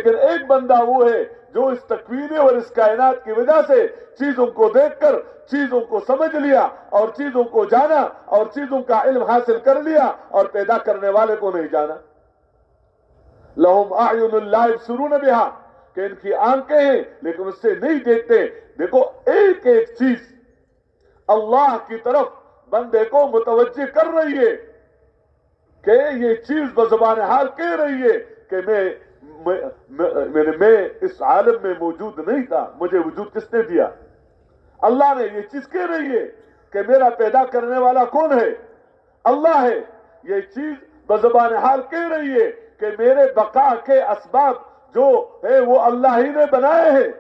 لیکن ایک بندہ وہ ہے جو اس تکوین اور اس کائنات کی وجہ سے چیزوں کو دیکھ کر چیزوں کو سمجھ لیا اور چیزوں کو جانا اور چیزوں کا علم حاصل کر لیا اور پیدا کرنے والے کو نہیں جانا. لہم اعین لا یبصرون بہا، کہ ان کی آنکھیں ہیں لیکن اس سے نہیں دیکھتے. دیکھو ایک ایک چیز اللہ کی طرف بندے کو متوجہ کر رہی ہے کہ یہ چیز بزبان حال کہہ رہی ہے کہ میں اس عالم میں موجود نہیں تھا، مجھے وجود کس نے دیا؟ اللہ نے. یہ چیز کہہ رہی ہے کہ میرا پیدا کرنے والا کون ہے؟ اللہ ہے. یہ چیز بزبان حال کہہ رہی ہے کہ میرے بقا کے اسباب جو ہے وہ اللہ ہی نے بنائے ہیں.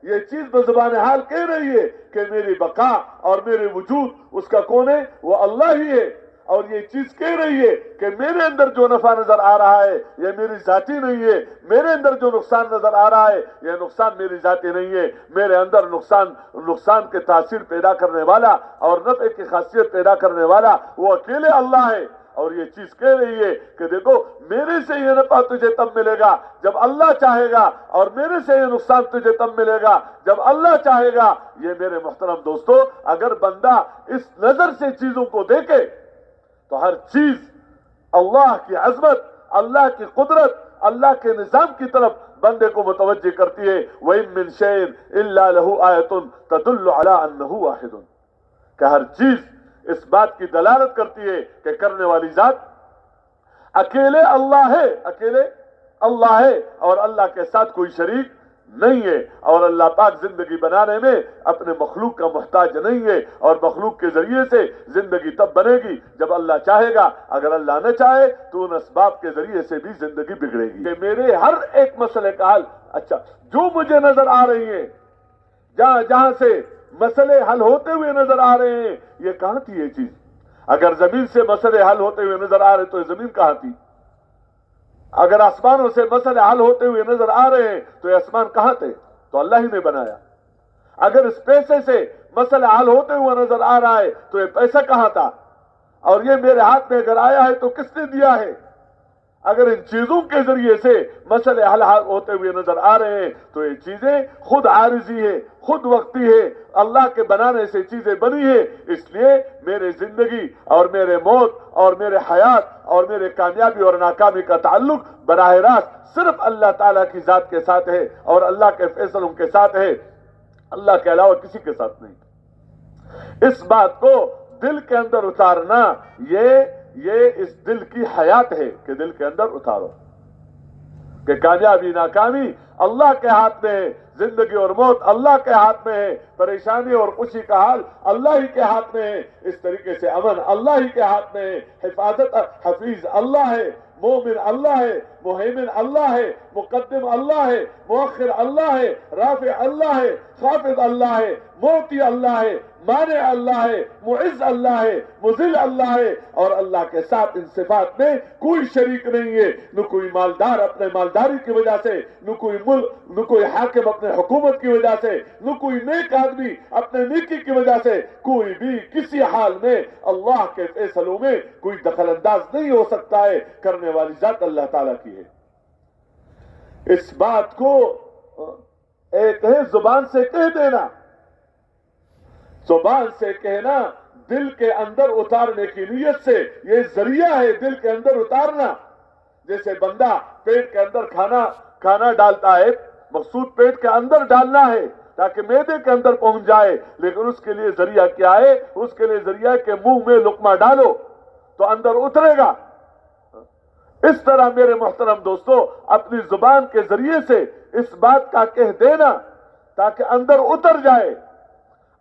یہ چیز بزبان حال کہہ رہی ہے کہ میری بقا اور میرے وجود اس کا کون ہے؟ وہ اللہ ہی ہے. اور یہ چیز کہہ رہی ہے کہ میرے اندر جو نفع نظر آ رہا ہے یہ میری ذاتی نہیں ہے، میرے اندر جو نقصان نظر آ رہا ہے یہ نقصان میری ذاتی نہیں ہے، میرے اندر نقصان کے تاثیر پیدا کرنے والا اور نفع کی خاصیت پیدا کرنے والا وہ اکیلے اللہ ہے. اور یہ چیز کہہ رہی ہے کہ دیکھو میرے سے یہ نفع تجھے تب ملے گا جب اللہ چاہے گا، اور میرے سے یہ نقصان تجھے تب ملے گا جب اللہ چاہے گا. یہ میرے محترم دوستو، اگر بندہ اس نظر سے چیزوں کو دیکھے تو ہر چیز اللہ کی عظمت، اللہ کی قدرت، اللہ کے نظام کی طرف بندے کو متوجہ کرتی ہے. وَإِن مِّن شَيْءٍ إِلَّا لَهُ آیَةٌ تَدُلُّ عَلَىٰ أَنَّهُ وَاحِدٌ، کہ ہر چیز اس بات کی دلالت کرتی ہے کہ کرنے والی ذات اکیلے اللہ ہے، اکیلے اللہ ہے اور اللہ کے ساتھ کوئی شریک نہیں ہے. اور اللہ پاک زندگی بنانے میں اپنے مخلوق کا محتاج نہیں ہے، اور مخلوق کے ذریعے سے زندگی تب بنے گی جب اللہ چاہے گا. اگر اللہ نہ چاہے تو ان اسباب کے ذریعے سے بھی زندگی بگڑے گی. کہ میرے ہر ایک مسئلے کا حل، اچھا جو مجھے نظر آ رہی ہیں، جہاں سے مسئلے حل ہوتے ہوئے نظر آ رہے ہیں، یہ کہاں تھی یہ چیز؟ اگر زمین سے مسئلے حل ہوتے ہوئے نظر آ رہے تو یہ زمین کہاں تھی؟ اگر آسمانوں سے مسئلے حل ہوتے ہوئے نظر آ رہے ہیں تو یہ آسمان کہاں تھے؟ تو اللہ ہی نے بنایا. اگر اس پیسے سے مسئلہ حل ہوتے ہوئے نظر آ رہا ہے تو یہ پیسہ کہاں تھا؟ اور یہ میرے ہاتھ میں اگر آیا ہے تو کس نے دیا ہے؟ اگر ان چیزوں کے ذریعے سے مسئلے حل ہوتے ہوئے نظر آ رہے ہیں تو یہ چیزیں خود عارضی ہے، خود وقتی ہے، اللہ کے بنانے سے چیزیں بنی ہے. اس لیے میرے زندگی اور میرے موت اور میرے حیات اور میرے کامیابی اور ناکامی کا تعلق براہ راست صرف اللہ تعالیٰ کی ذات کے ساتھ ہے اور اللہ کے فیصلوں کے ساتھ ہے، اللہ کے علاوہ کسی کے ساتھ نہیں. اس بات کو دل کے اندر اتارنا یہ اس دل کی حیات ہے کہ دل کے اندر اتارو کہ کامیابی ناکامی اللہ کے ہاتھ میں ہے، زندگی اور موت اللہ کے ہاتھ میں ہے، پریشانی اور خوشی کا حال اللہ ہی کے ہاتھ میں ہے. اس طریقے سے امن اللہ ہی کے ہاتھ میں ہے، حفاظت حفیظ اللہ ہے، مومن اللہ ہے، مہیمن اللہ ہے، مقدم اللہ ہے، مؤخر اللہ ہے، رافع اللہ ہے، خافض اللہ ہے، موتی اللہ ہے، مانع اللہ ہے، معز اللہ ہے، مذل اللہ ہے. اور اللہ کے ساتھ ان صفات میں کوئی شریک نہیں ہے. نہ کوئی مالدار اپنے مالداری کی وجہ سے، نہ کوئی حاکم اپنے حکومت کی وجہ سے، نہ کوئی نیک آدمی اپنے نیکی کی وجہ سے. کوئی بھی کسی حال میں اللہ کے فیصلوں میں کوئی دخل انداز نہیں ہو سکتا ہے. کرنے والی ذات اللہ تعالیٰ کی ہے. اس بات کو ایک ہے زبان سے کہہ دینا، زبان سے کہنا، دل کے اندر اتارنے کی نیت سے یہ ذریعہ ہے دل کے اندر اتارنا. جیسے بندہ پیٹ کے اندر کھانا ڈالتا ہے، مقصود پیٹ کے اندر ڈالنا ہے تاکہ معدے کے اندر پہنچ جائے، لیکن اس کے لیے ذریعہ کیا ہے؟ اس کے لیے ذریعہ کہ منہ میں لقمہ ڈالو تو اندر اترے گا. اس طرح میرے محترم دوستو اپنی زبان کے ذریعے سے اس بات کا کہہ دینا تاکہ اندر اتر جائے،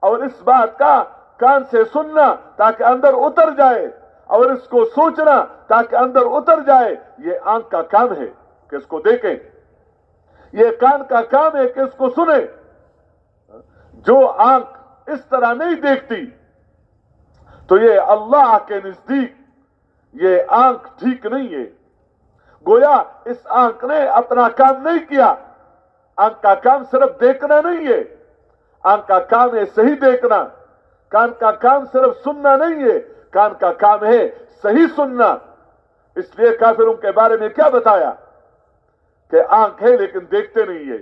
اور اس بات کا کان سے سننا تاکہ اندر اتر جائے، اور اس کو سوچنا تاکہ اندر اتر جائے. یہ آنکھ کا کام ہے کہ اس کو دیکھیں، یہ کان کا کام ہے کہ اس کو سنیں. جو آنکھ اس طرح نہیں دیکھتی تو یہ اللہ کے نزدیک یہ آنکھ ٹھیک نہیں ہے. گویا اس آنکھ نے اپنا کام نہیں کیا. آنکھ کا کام صرف دیکھنا نہیں ہے، آنکھ کا کام ہے صحیح دیکھنا. کان کا کام صرف سننا نہیں ہے، کان کا کام ہے صحیح سننا. اس لیے کافروں کے بارے میں کیا بتایا کہ آنکھ ہے لیکن دیکھتے نہیں ہے.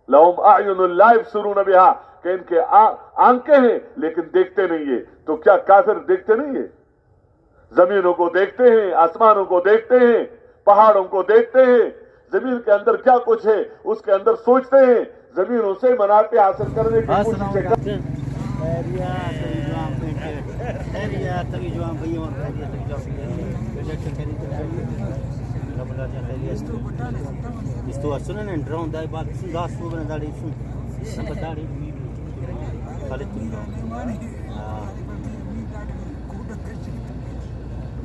لہم اعین لا یبصرون بہا کہ ان کے آنکھیں ہیں لیکن دیکھتے نہیں ہے. تو کیا کافر دیکھتے نہیں ہے؟ زمینوں کو دیکھتے ہیں, آسمانوں کو دیکھتے ہیں, پہاڑوں کو دیکھتے ہیں, زمین کے اندر کیا کچھ ہے اس کے اندر سوچتے ہیں, زمینوں سے منافع حاصل کرنے کی کوشش کرتے ہیں.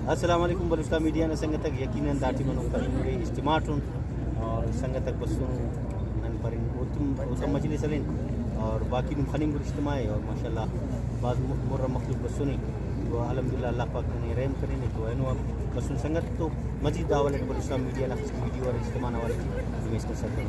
السلام علیکم بلوچستان میڈیا نے سنگت تک یقیناً داٹی منو کریں اجتماع اور سنگت تک بسوں نن پر اتم مجلس لین اور باقی خنیم گر اجتماع اور ماشاءاللہ بعض مرم مخلوق بسونی تو الحمدللہ اللہ پاک نے رحم کریں تو اینو بسون سنگت تو مزید داول بلوچستان میڈیا نفس ویڈیو اور اجتماع والے اس کا ساتھ